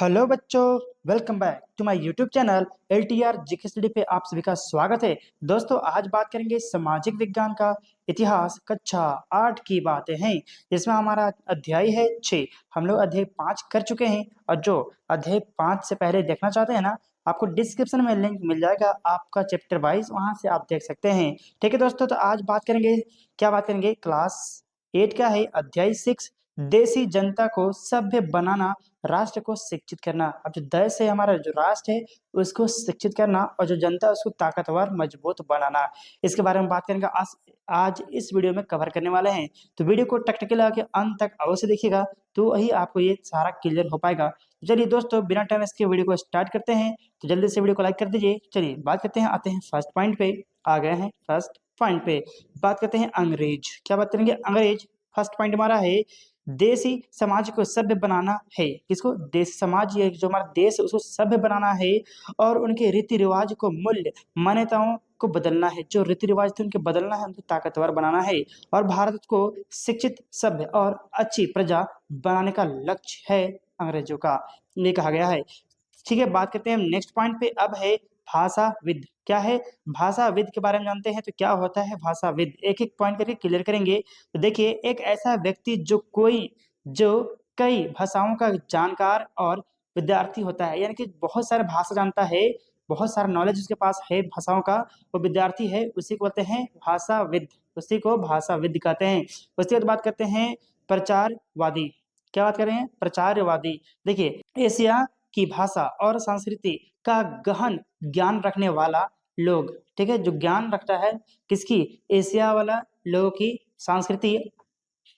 Hello बच्चों, welcome back to my YouTube channel LTR GK study पे आप सभी का स्वागत है। दोस्तों, आज बात करेंगे सामाजिक विज्ञान का इतिहास कक्षा 8 की बातें हैं, जिसमें हमारा अध्याय है 6। हम लोग अध्याय 5 कर चुके हैं और जो अध्याय 5 से पहले देखना चाहते हैं ना, आपको डिस्क्रिप्शन में लिंक मिल जाएगा आपका चैप्टर वाइज, वहां से आप देख सकते हैं। ठीक है दोस्तों, तो आज बात करेंगे, क्या बात करेंगे, क्लास 8 का है अध्याय 6, देशी जनता को सभ्य बनाना, राष्ट्र को शिक्षित करना। अब जो देश है, हमारा जो राष्ट्र है, उसको शिक्षित करना और जो जनता है उसको ताकतवर मजबूत बनाना, इसके बारे में बात करेंगे। आज इस वीडियो में कवर करने वाले हैं, तो वीडियो को टेक्निकल आके अंत तक अवश्य देखिएगा, तो वही आपको ये सारा क्लियर हो पाएगा। तो चलिए दोस्तों, बिना टाइम इसके वीडियो को स्टार्ट करते हैं। तो जल्दी से वीडियो को लाइक कर दीजिए। चलिए बात करते हैं, आते हैं फर्स्ट पॉइंट पे। आ गए हैं फर्स्ट पॉइंट पे, बात करते हैं अंग्रेज। क्या बात करेंगे, अंग्रेज। फर्स्ट पॉइंट हमारा है देसी समाज को सभ्य बनाना है। किसको? देश समाज, ये जो हमारा देश है उसको सभ्य बनाना है और उनके रीति रिवाज को, मूल्य मान्यताओं को बदलना है। जो रीति रिवाज थे उनके बदलना है, उनको ताकतवर बनाना है और भारत को शिक्षित, सभ्य और अच्छी प्रजा बनाने का लक्ष्य है अंग्रेजों का, ये कहा गया है। ठीक है, बात करते हैं हम नेक्स्ट पॉइंट पे। अब है भाषाविद। क्या है? भाषाविद के बारे में जानते हैं। तो क्या होता है भाषाविद, एक एक पॉइंट करके क्लियर करेंगे। तो देखिए, एक ऐसा व्यक्ति जो कई भाषाओं का जानकार और विद्यार्थी होता है, यानी कि बहुत सारे भाषा जानता है, बहुत सारा नॉलेज उसके पास है भाषाओं का, वो विद्यार्थी है, उसी को कहते हैं भाषाविद, उसी को भाषाविद कहते हैं। उसके बाद बात करते हैं प्रचारवादी। क्या बात कर रहे हैं? प्रचारवादी। देखिए, एशिया की भाषा और संस्कृति का गहन ज्ञान रखने वाला लोग। ठीक है, जो ज्ञान रखता है किसकी? एशिया वाला लोगों की संस्कृति।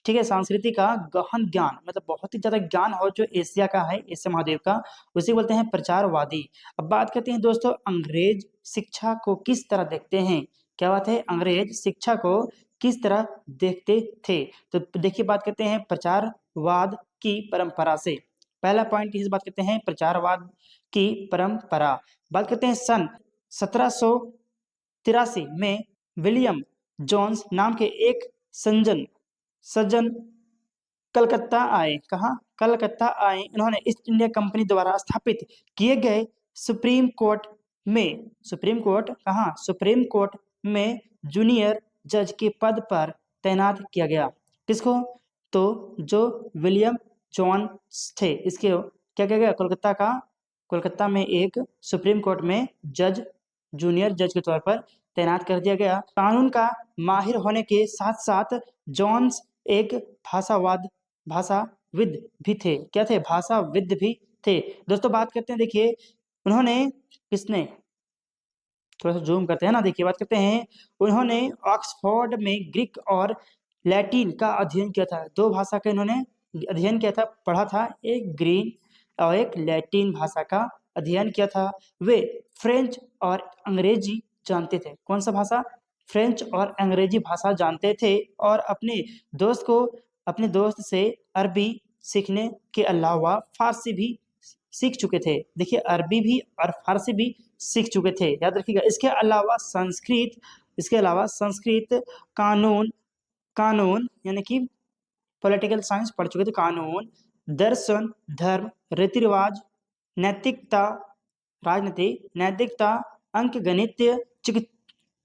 ठीक है, संस्कृति का गहन ज्ञान, मतलब बहुत ही ज्यादा ज्ञान हो जो एशिया का है, एशिया महाद्वीप का, उसे बोलते हैं प्रचारवादी। अब बात करते हैं दोस्तों, अंग्रेज शिक्षा को किस तरह देखते हैं। क्या बात है? अंग्रेज शिक्षा को किस तरह देखते थे। तो देखिए, बात करते हैं प्रचारवाद की परंपरा से। पहला पॉइंट इस बात करते हैं प्रचारवाद की परंपरा। बात करते हैं सन 1783 में विलियम जोन्स नाम के एक सज्जन कलकत्ता आए। कहाँ? कलकत्ता आए। इन्होंने ईस्ट इंडिया कंपनी द्वारा स्थापित किए गए सुप्रीम कोर्ट, कहाँ? सुप्रीम कोर्ट में जूनियर जज के पद पर तैनात किया गया। किसको? तो जो विलियम जॉन्स थे, इसके क्या किया गया? कोलकाता में एक सुप्रीम कोर्ट में जूनियर जज के तौर पर तैनात कर दिया गया। कानून का माहिर होने के साथ साथ जॉन्स एक भाषाविद भी थे। क्या थे? भाषाविद भी थे। दोस्तों, बात करते हैं, देखिए उन्होंने, किसने, थोड़ा सा जूम करते हैं ना, देखिए बात करते हैं, उन्होंने ऑक्सफोर्ड में ग्रीक और लैटिन का अध्ययन किया था। दो भाषा का इन्होंने अध्ययन किया था, पढ़ा था, एक ग्रीक और एक लैटिन भाषा का अध्ययन किया था। वे फ्रेंच और अंग्रेजी जानते थे। कौन सा भाषा? फ्रेंच और अंग्रेजी भाषा जानते थे और अपने दोस्त से अरबी सीखने के अलावा फारसी भी सीख चुके थे। देखिए, अरबी भी और फारसी भी सीख चुके थे, याद रखिएगा। इसके अलावा संस्कृत, कानून कानून यानी कि पॉलिटिकल साइंस पढ़ चुके थे। कानून, दर्शन, धर्म, रीति रिवाज, नैतिकता, राजनीति, नैतिकता, अंक गणित,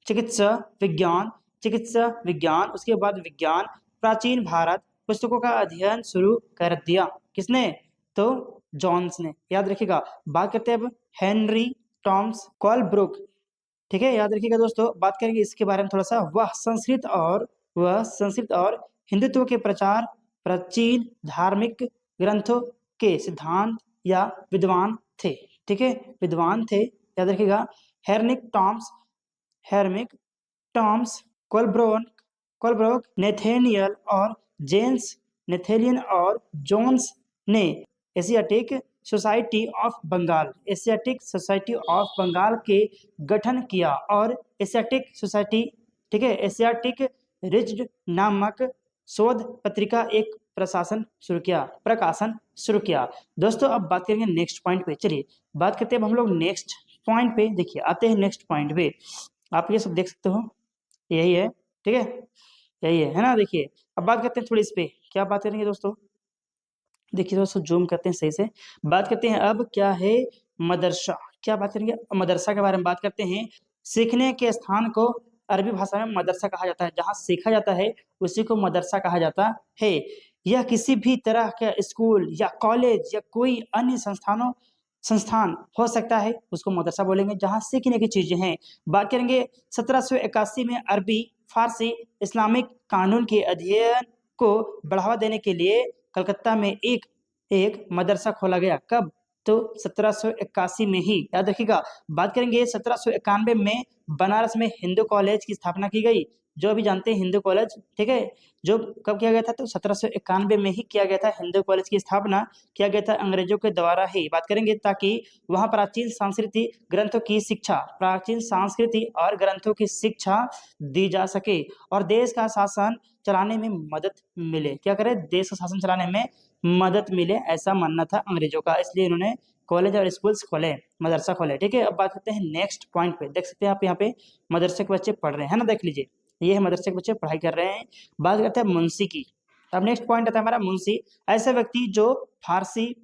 चिकित्सा विज्ञान, उसके बाद विज्ञान, प्राचीन भारत, पुस्तकों का अध्ययन शुरू कर दिया। किसने? तो जॉन्स ने, याद रखिएगा। बात करते हैं अब हेनरी टॉमस कोलब्रुक। ठीक है, याद रखिएगा दोस्तों। बात करेंगे इसके बारे में थोड़ा सा। वह संस्कृत और हिंदुत्व के प्रचार, प्राचीन धार्मिक ग्रंथों के सिद्धांत या विद्वान थे। ठीक है, विद्वान थे, याद रखिएगा। हेरमिक टॉम्स कोलब्रुक, नेथेनियल और जोन्स ने एशियाटिक सोसाइटी ऑफ बंगाल के गठन किया और एशियाटिक सोसाइटी, ठीक है, एशियाटिक रिज्ड नामक शोध पत्रिका एक प्रकाशन शुरू किया। दोस्तों, अब बात करेंगे नेक्स्ट पॉइंट पे। चलिए बात करते हैं अब हम लोग नेक्स्ट पॉइंट पे। देखिए, आते हैं नेक्स्ट पॉइंट पे। आप ये सब देख सकते हो, यही है। ठीक है, यही है ना। देखिए, अब बात करते हैं थोड़ी इस पे। क्या बात करेंगे दोस्तों? देखिए दोस्तों, जूम करते हैं सही से। बात करते हैं अब क्या है मदरसा। क्या बात करेंगे? मदरसा के बारे में बात करते हैं। सीखने के स्थान को अरबी भाषा में मदरसा कहा जाता है। जहाँ सीखा जाता है उसी को मदरसा कहा जाता है। यह किसी भी तरह का स्कूल या कॉलेज या कोई अन्य संस्थान हो सकता है, उसको मदरसा बोलेंगे, जहाँ सीखने की चीजें हैं। बात करेंगे 1781 में अरबी, फारसी, इस्लामिक कानून के अध्ययन को बढ़ावा देने के लिए कलकत्ता में एक एक मदरसा खोला गया। कब? तो 1781 में ही, याद रखिएगा। बात करेंगे 1791 में बनारस में हिंदू कॉलेज की स्थापना की गई। जो अभी जानते हैं हिंदू कॉलेज, ठीक है, जो कब किया गया था? तो 1791 में ही किया गया था। हिंदू कॉलेज की स्थापना किया गया था अंग्रेजों के द्वारा ही। बात करेंगे ताकि वहाँ प्राचीन संस्कृति और ग्रंथों की शिक्षा दी जा सके और देश का शासन चलाने में मदद मिले। क्या करे? देश का शासन चलाने में मदद मिले, ऐसा मानना था अंग्रेजों का। इसलिए इन्होंने कॉलेज और स्कूल्स खोले, मदरसा खोले। ठीक है, अब बात करते हैं नेक्स्ट पॉइंट पे। देख सकते हैं आप यहाँ पे मदरसे के बच्चे पढ़ रहे हैं ना, देख लीजिए, ये है मदरसे के बच्चे पढ़ाई कर रहे हैं। बात करते हैं मुंशी की। अब नेक्स्ट पॉइंट आता है हमारा मुंशी। ऐसा व्यक्ति जो फारसी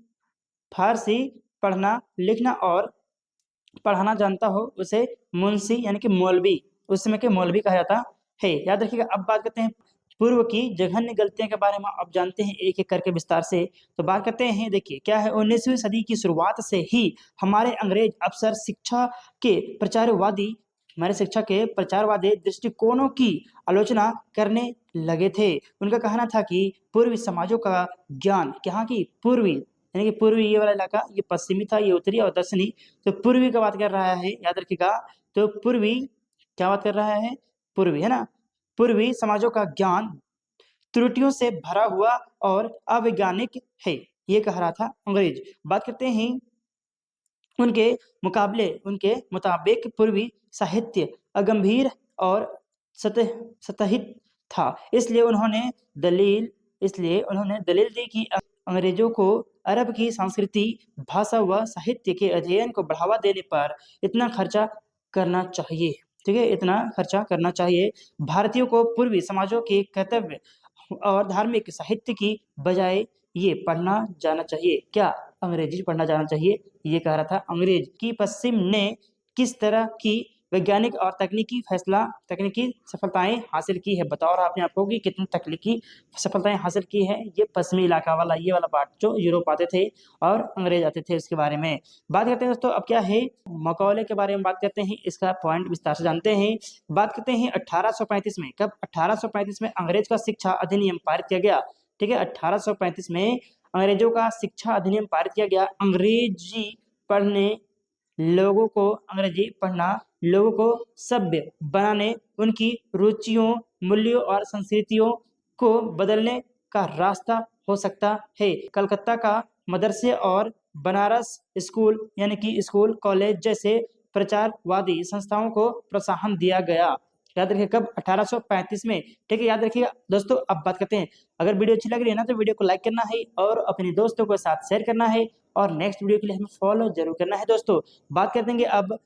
फारसी पढ़ना, लिखना और पढ़ाना जानता हो उसे मुंशी यानी कि मौलवी, उस समय के मौलवी कहा जाता है। याद रखिएगा। अब बात करते हैं पूर्व की जघन्य गलतियों के बारे में। अब जानते हैं एक एक करके विस्तार से। तो बात करते हैं, देखिए क्या है, 19वीं सदी की शुरुआत से ही हमारे अंग्रेज अफसर के प्रचारवादी शिक्षा के प्रचारवादी दृष्टिकोणों की आलोचना करने लगे थे। उनका कहना था कि पूर्वी समाजों का ज्ञान, यहाँ की पूर्वी यानी कि पूर्वी ये वाला इलाका, ये पश्चिमी था, ये उत्तरी और दक्षिणी। तो पूर्वी का बात कर रहा है, याद रखिएगा। तो पूर्वी क्या बात कर रहा है? पूर्वी, है ना। पूर्वी समाजों का ज्ञान त्रुटियों से भरा हुआ और अवैज्ञानिक है, ये कह रहा था अंग्रेज। बात करते हैं उनके मुताबिक पूर्वी साहित्य अगंभीर और सतहित था। इसलिए उन्होंने दलील दी कि अंग्रेजों को अरब की संस्कृति, भाषा व साहित्य के अध्ययन को बढ़ावा देने पर इतना खर्चा करना चाहिए। ठीक है, इतना खर्चा करना चाहिए। भारतीयों को पूर्वी समाजों के कर्तव्य और धार्मिक साहित्य की बजाय ये पढ़ना जाना चाहिए। क्या? अंग्रेजी पढ़ना जाना चाहिए, ये कह रहा था अंग्रेज। की पश्चिम ने किस तरह की वैज्ञानिक और तकनीकी सफलताएं हासिल की है? बताओ आपने आपको कि कितनी तकनीकी सफलताएं हासिल की है। ये पश्चिमी इलाका वाला, ये वाला पार्ट जो यूरोप आते थे और अंग्रेज आते थे, उसके बारे में बात करते हैं दोस्तों। अब क्या है, मकौले के बारे में बात करते हैं, इसका पॉइंट विस्तार से जानते हैं। बात करते हैं 1835 में। कब? 1835 में अंग्रेज का शिक्षा अधिनियम पारित किया गया। ठीक है, 1835 में अंग्रेजों का शिक्षा अधिनियम पारित किया गया। अंग्रेजी पढ़ना लोगों को सभ्य बनाने, उनकी रुचियों, मूल्यों और संस्कृतियों को बदलने का रास्ता हो सकता है। कलकत्ता का मदरसे और बनारस स्कूल यानी कि स्कूल कॉलेज जैसे प्रचारवादी संस्थाओं को प्रोत्साहन दिया गया। याद रखिए, कब? 1835 में। ठीक है, याद रखिएगा दोस्तों। अब बात करते हैं, अगर वीडियो अच्छी लग रही है ना तो वीडियो को लाइक करना है और अपने दोस्तों के साथ शेयर करना है और नेक्स्ट वीडियो के लिए हमें फॉलो जरूर करना है दोस्तों। बात कर देंगे अब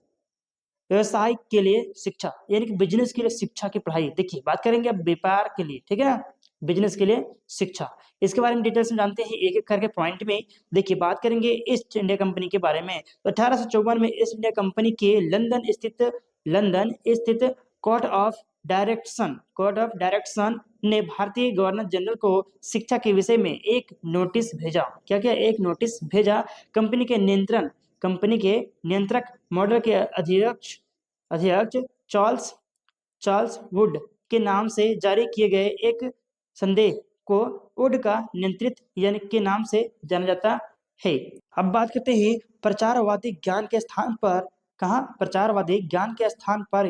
व्यवसाय के लिए शिक्षा यानी कि बिजनेस के लिए शिक्षा की पढ़ाई। देखिए, बात करेंगे अब व्यापार के लिए, ठीक है ना, बिजनेस के लिए शिक्षा। इसके बारे में डिटेल्स में जानते हैं एक एक करके पॉइंट में। देखिए, बात करेंगे ईस्ट इंडिया कंपनी के बारे में। तो 1854 में ईस्ट इंडिया कंपनी के लंदन स्थित कोर्ट ऑफ डायरेक्शन ने भारतीय गवर्नर जनरल को शिक्षा के विषय में एक नोटिस भेजा। क्या क्या? एक नोटिस भेजा। कंपनी के नियंत्रक मॉडल के अध्यक्ष चार्ल्स चार्ल्स वुड के नाम से जारी किए गए एक संदेह को वुड का नियंत्रित यानी के नाम से जाना जाता है। अब बात करते हैं प्रचारवादी ज्ञान के स्थान पर। कहाँ? प्रचारवादी ज्ञान के स्थान पर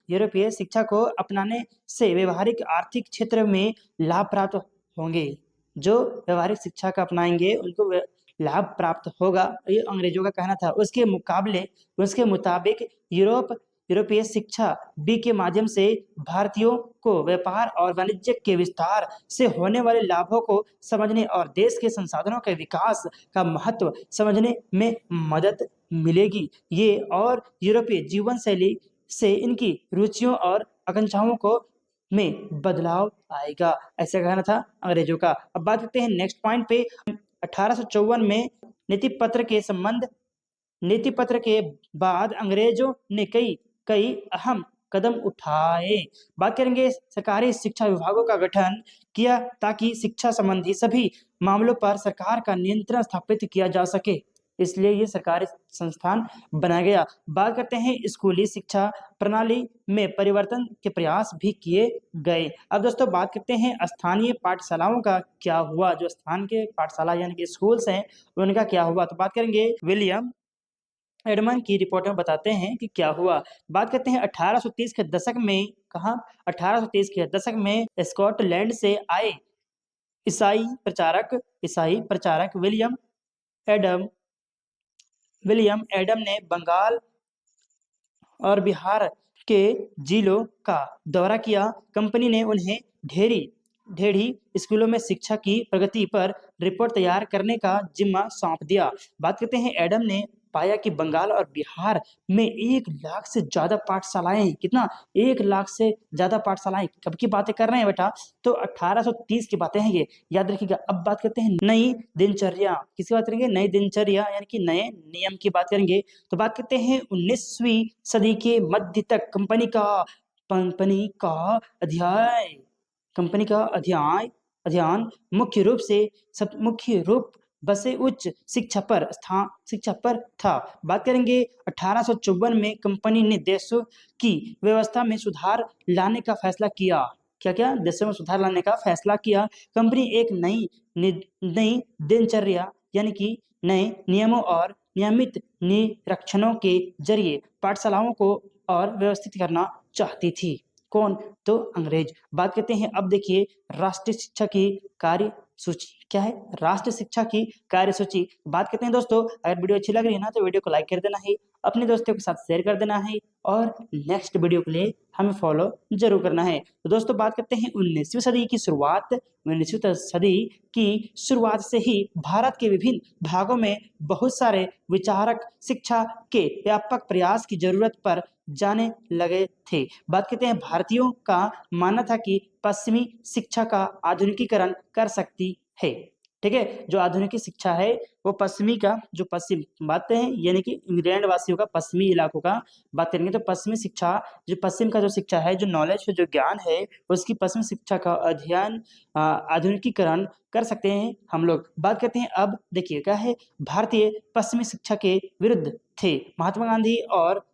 यूरोपीय शिक्षा को अपनाने से व्यवहारिक आर्थिक क्षेत्र में लाभ प्राप्त होंगे। जो व्यवहारिक शिक्षा का अपनाएंगे उनको लाभ प्राप्त होगा, ये अंग्रेजों का कहना था। उसके मुताबिक यूरोपीय शिक्षा बी के माध्यम से भारतीयों को व्यापार और वाणिज्य के विस्तार से होने वाले लाभों को समझने और देश के संसाधनों के विकास का महत्व समझने में मदद मिलेगी। ये और यूरोपीय जीवन शैली से इनकी रुचियों और आकांक्षाओं को में बदलाव आएगा, ऐसा कहना था अंग्रेजों का। अब बात करते हैं नेक्स्ट पॉइंट पे। 1854 में नीति पत्र के संबंध नीति पत्र के बाद अंग्रेजों ने कई कई अहम कदम उठाए। बात करेंगे सरकारी शिक्षा विभागों का गठन किया ताकि शिक्षा संबंधी सभी मामलों पर सरकार का नियंत्रण स्थापित किया जा सके, इसलिए ये सरकारी संस्थान बनाया गया। बात करते हैं स्कूली शिक्षा प्रणाली में परिवर्तन के प्रयास भी किए गए। अब दोस्तों बात करते हैं स्थानीय पाठशालाओं का क्या हुआ। जो स्थान के पाठशाला यानी कि स्कूल्स हैं उनका क्या हुआ, तो बात करेंगे विलियम एडमन की रिपोर्ट में बताते हैं कि क्या हुआ। बात करते हैं 1830 के दशक में, कहा 1830 के दशक में स्कॉटलैंड से आए ईसाई प्रचारक एडम विलियम एडम ने बंगाल और बिहार के जिलों का दौरा किया। कंपनी ने उन्हें ढेरी ढेरी स्कूलों में शिक्षा की प्रगति पर रिपोर्ट तैयार करने का जिम्मा सौंप दिया। बात करते हैं एडम ने पाया कि बंगाल और बिहार में 1 लाख से ज्यादा पाठशालाएं हैं। कितना? 1 लाख से ज्यादा पाठशालाएं। कब की बातें कर रहे हैं बेटा? तो 1830 की बातें हैं ये, याद रखिएगा। अब बात करते हैं नई दिनचर्या। किसकी बात करेंगे? नई दिनचर्या यानी कि नए नियम की बात करेंगे। तो बात करते हैं 19वीं सदी के मध्य तक कंपनी का अध्ययन मुख्य रूप बसे उच्च शिक्षा पर था। बात करेंगे 1854 में कंपनी ने देशों की व्यवस्था में सुधार लाने का फैसला किया। क्या देशों में सुधार लाने का फैसला किया। कंपनी एक नई दिनचर्या यानी कि नए नियमों और नियमित निरीक्षणों के जरिए पाठशालाओं को और व्यवस्थित करना चाहती थी। कौन? तो अंग्रेज। बात करते हैं अब देखिए राष्ट्रीय शिक्षा की कार्य सूची। क्या है? राष्ट्रीय शिक्षा की कार्य सूची। बात करते हैं दोस्तों, अगर वीडियो अच्छी लग रही है ना तो वीडियो को लाइक कर देना है, अपने दोस्तों के साथ शेयर कर देना है और नेक्स्ट वीडियो के लिए हमें फॉलो जरूर करना है। तो दोस्तों बात करते हैं 19वीं सदी की शुरुआत। 19वीं सदी की शुरुआत से ही भारत के विभिन्न भागों में बहुत सारे विचारक शिक्षा के व्यापक प्रयास की जरूरत पर जाने लगे थे। बात करते हैं भारतीयों का मानना था कि पश्चिमी शिक्षा का आधुनिकीकरण कर सकती है। ठीक है, जो आधुनिक शिक्षा है वो पश्चिम बातें हैं यानी कि इंग्लैंड वासियों का पश्चिमी इलाकों का बात करेंगे। तो पश्चिमी शिक्षा, जो पश्चिम का जो शिक्षा है, जो नॉलेज है, जो ज्ञान है, उसकी पश्चिमी शिक्षा का अध्ययन आधुनिकीकरण कर सकते हैं हम लोग। बात करते हैं अब देखिए क्या है, भारतीय पश्चिमी शिक्षा के विरुद्ध थे महात्मा गांधी और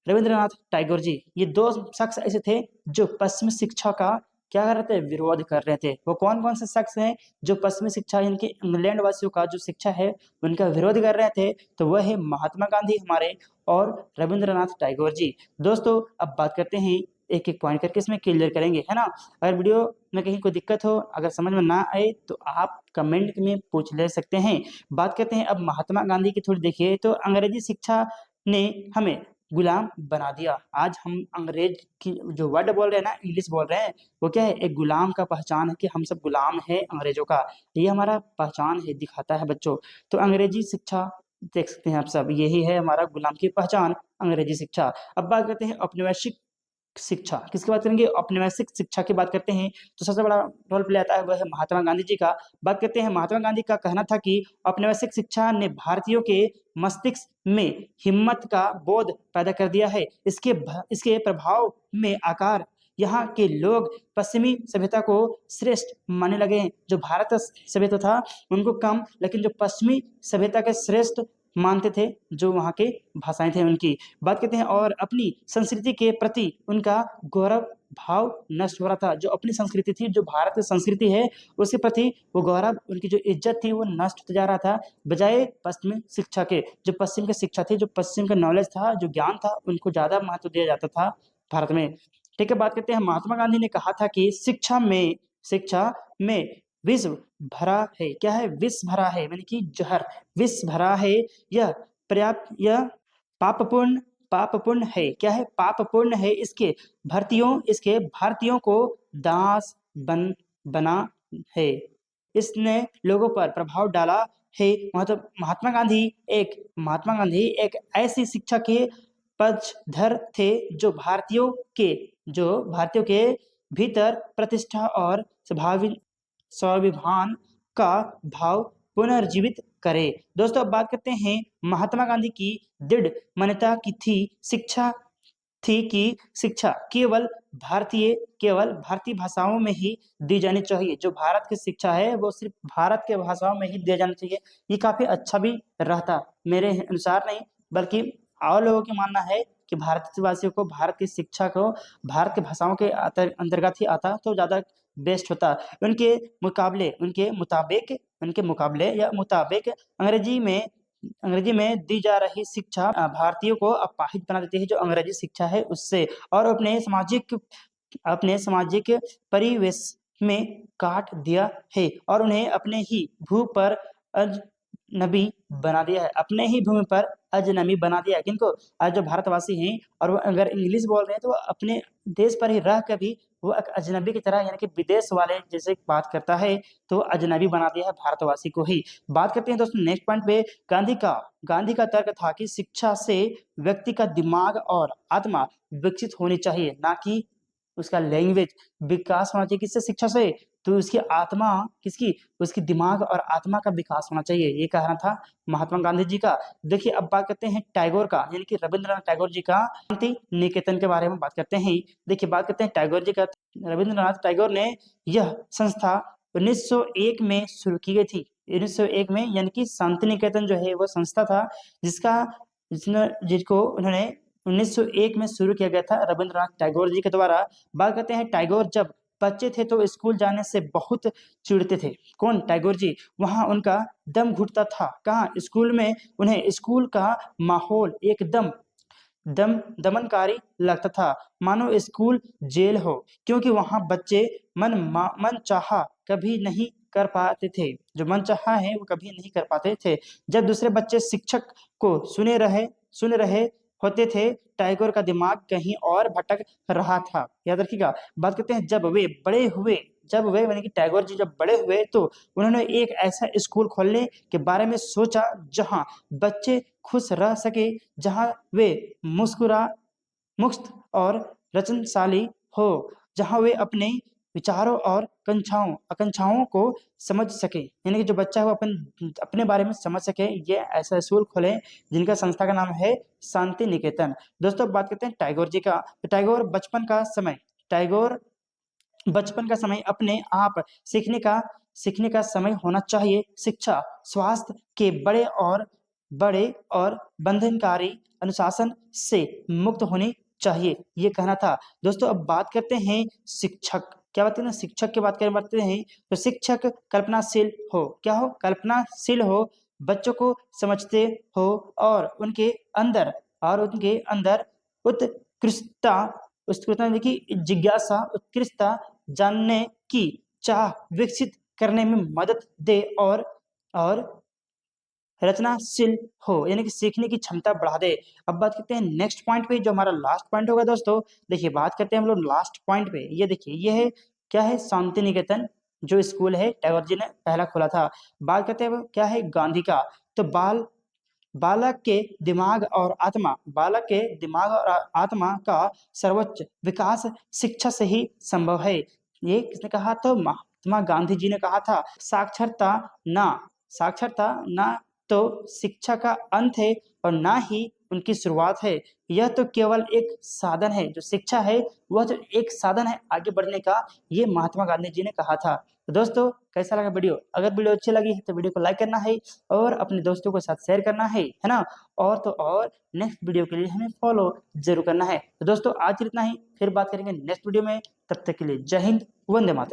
रविंद्रनाथ टैगोर जी। ये 2 शख्स ऐसे थे जो पश्चिमी शिक्षा का क्या कर रहे थे? विरोध कर रहे थे। वो कौन कौन से शख्स हैं जो पश्चिमी शिक्षा इनके इंग्लैंड वासियों का जो शिक्षा है उनका विरोध कर रहे थे? तो वह है महात्मा गांधी हमारे और रविंद्रनाथ टैगोर जी। दोस्तों अब बात करते हैं, एक एक पॉइंट करके इसमें क्लियर करेंगे, है ना। अगर वीडियो में कहीं कोई दिक्कत हो, अगर समझ में ना आए तो आप कमेंट में पूछ ले सकते हैं। बात करते हैं अब महात्मा गांधी की थोड़ी। देखिए तो अंग्रेजी शिक्षा ने हमें गुलाम बना दिया। आज हम अंग्रेज की जो वर्ड बोल रहे हैं ना, इंग्लिश बोल रहे हैं, वो क्या है? एक गुलाम का पहचान है कि हम सब गुलाम हैं अंग्रेजों का। ये हमारा पहचान है, दिखाता है बच्चों। तो अंग्रेजी शिक्षा देख सकते हैं आप सब, यही है हमारा गुलाम की पहचान, अंग्रेजी शिक्षा। अब बात करते हैं औपनिवेशिक शिक्षा। किसकी बात करेंगे? औपनिवेशिक शिक्षा की बात करते हैं तो सबसे बड़ा रोल प्ले आता है वह है महात्मा गांधी जी का। बात करते हैं, महात्मा गांधी का कहना था कि औपनिवेशिक शिक्षा ने भारतीयों के मस्तिष्क में हिम्मत का बोध पैदा कर दिया है। इसके प्रभाव में आकार यहाँ के लोग पश्चिमी सभ्यता को श्रेष्ठ मानने लगे हैं। जो भारत सभ्यता था उनको कम, लेकिन जो पश्चिमी सभ्यता के श्रेष्ठ मानते थे, जो वहाँ के भाषाएं थे उनकी। बात करते हैं और अपनी संस्कृति के प्रति उनका गौरव भाव नष्ट हो रहा था। जो अपनी संस्कृति थी, जो भारत की संस्कृति है, उसके प्रति वो गौरव, उनकी जो इज्जत थी वो नष्ट होता जा रहा था, बजाय पश्चिमी शिक्षा के। जो पश्चिम की शिक्षा थी, जो पश्चिम का नॉलेज था, जो ज्ञान था, उनको ज्यादा महत्व दिया जाता था भारत में। ठीक है, बात करते हैं, महात्मा गांधी ने कहा था कि शिक्षा में विष भरा है। क्या है? विष भरा है, यानी कि जहर, विष भरा है। यह यह पापपूर्ण है। क्या है? पापपूर्ण है। इसके भारतीयों को दास बना है। इसने लोगों पर प्रभाव डाला है। मतलब महात्मा गांधी एक ऐसी शिक्षा के पक्षधर थे जो भारतीयों के भीतर प्रतिष्ठा और स्वाभिमान का भाव पुनर्जीवित करे। दोस्तों अब बात करते हैं महात्मा गांधी की दृढ़ मान्यता की थी कि शिक्षा केवल भारतीय भाषाओं में ही दी जानी चाहिए। जो भारत की शिक्षा है वो सिर्फ भारत के भाषाओं में ही दिया जाना चाहिए। ये काफी अच्छा भी रहता, मेरे अनुसार नहीं बल्कि और लोगों की मानना है कि भारतवासियों को भारत की शिक्षा को भारत की भाषाओं के अंतर्गत ही आता तो ज्यादा बेस्ट होता। उनके मुकाबले या मुताबिक अंग्रेजी में दी जा रही शिक्षा भारतीयों को अपाहिज बना देती है, जो अंग्रेजी शिक्षा है उससे, और अपने सामाजिक परिवेश में काट दिया है और उन्हें अपने ही भू पर अजनबी बना दिया है। अपने ही भूमि पर अजनबी बना दिया है किनको? आज जो भारतवासी हैं और वो अगर इंग्लिश बोल रहे हैं तो वो अपने देश पर ही रह कर भी वो एक अजनबी की तरह यानी कि विदेश वाले जैसे बात करता है, तो अजनबी बना दिया है भारतवासी को ही। बात करते हैं दोस्तों नेक्स्ट पॉइंट पे। गांधी का तर्क था कि शिक्षा से व्यक्ति का दिमाग और आत्मा विकसित होनी चाहिए, ना कि उसका लैंग्वेज विकास होना चाहिए। किससे? शिक्षा से। तो उसकी आत्मा किसकी? उसकी दिमाग और आत्मा का विकास होना चाहिए, ये कहना था महात्मा गांधी जी का। देखिए अब बात करते हैं टैगोर का, यानी कि रविंद्रनाथ टैगोर जी का शांति निकेतन के बारे में बात करते हैं। देखिए बात करते हैं टैगोर जी का। रविंद्रनाथ टैगोर ने यह संस्था 1901 में शुरू की गई थी। 1901 में, यानी कि शांति निकेतन जो है वो संस्था था जिसको उन्होंने 1901 में शुरू किया गया था रविंद्रनाथ टैगोर जी के द्वारा। बात करते हैं टैगोर जब बच्चे थे तो स्कूल जाने से बहुत चिढ़ते थे। कौन? टैगोर जी। वहां उनका दम घुटता था। कहाँ? स्कूल में। उन्हें स्कूल का माहौल एकदम दमनकारी लगता था, मानो स्कूल जेल हो, क्योंकि वहां बच्चे मन चाहा कभी नहीं कर पाते थे। जो मन चाहा है वो कभी नहीं कर पाते थे। जब दूसरे बच्चे शिक्षक को सुन रहे होते थे, टैगोर का दिमाग कहीं और भटक रहा था। याद रखिएगा। बात करते हैं जब वे यानी कि टैगोर जी जब बड़े हुए तो उन्होंने एक ऐसा स्कूल खोलने के बारे में सोचा जहां बच्चे खुश रह सके, जहां वे मुक्त और रचनशाली हो, जहां वे अपने विचारों और आकांक्षाओं को समझ सके, यानी कि जो बच्चा है वो अपने बारे में समझ सके। ये ऐसा स्कूल खोले जिनका संस्था का नाम है शांति निकेतन। दोस्तों बात करते हैं टैगोर जी का। तो टैगोर बचपन का समय अपने आप सीखने का समय होना चाहिए। शिक्षा स्वास्थ्य के बड़े और बंधनकारी अनुशासन से मुक्त होनी चाहिए, ये कहना था। दोस्तों अब बात करते हैं शिक्षक। क्या बात करें? शिक्षक की बात करते हैं तो शिक्षक कल्पनाशील हो। क्या हो? कल्पनाशील हो, बच्चों को समझते हो और उनके अंदर उत्कृष्टता उत्कृष्टता देखिए जिज्ञासा उत्कृष्टता जानने की चाह विकसित करने में मदद दे और रचनाशील हो, यानी कि सीखने की क्षमता बढ़ा दे। अब बात करते हैं नेक्स्ट पॉइंट पे, जो हमारा लास्ट पॉइंट होगा दोस्तों। देखिए बात करते हैं हम लोग लास्ट पॉइंट पे। ये देखिए ये है क्या है? शांति निकेतन जो स्कूल है टैगोर जी ने पहला खोला था। बात करते हैं वो क्या है? गांधी का। तो बालक के दिमाग और आत्मा का सर्वोच्च विकास शिक्षा से ही संभव है। ये किसने कहा? तो महात्मा गांधी जी ने कहा था। साक्षरता ना तो शिक्षा का अंत है और ना ही उनकी शुरुआत है। यह तो केवल एक साधन है। जो शिक्षा है वह तो एक साधन है आगे बढ़ने का, ये महात्मा गांधी जी ने कहा था। तो दोस्तों कैसा लगा वीडियो? अगर वीडियो अच्छी लगी है तो वीडियो को लाइक करना है और अपने दोस्तों के साथ शेयर करना है ना? और तो और नेक्स्ट वीडियो के लिए हमें फॉलो जरूर करना है। तो दोस्तों आज इतना ही, फिर बात करेंगे नेक्स्ट वीडियो में। तब तक के लिए जय हिंद, वंदे मातरम।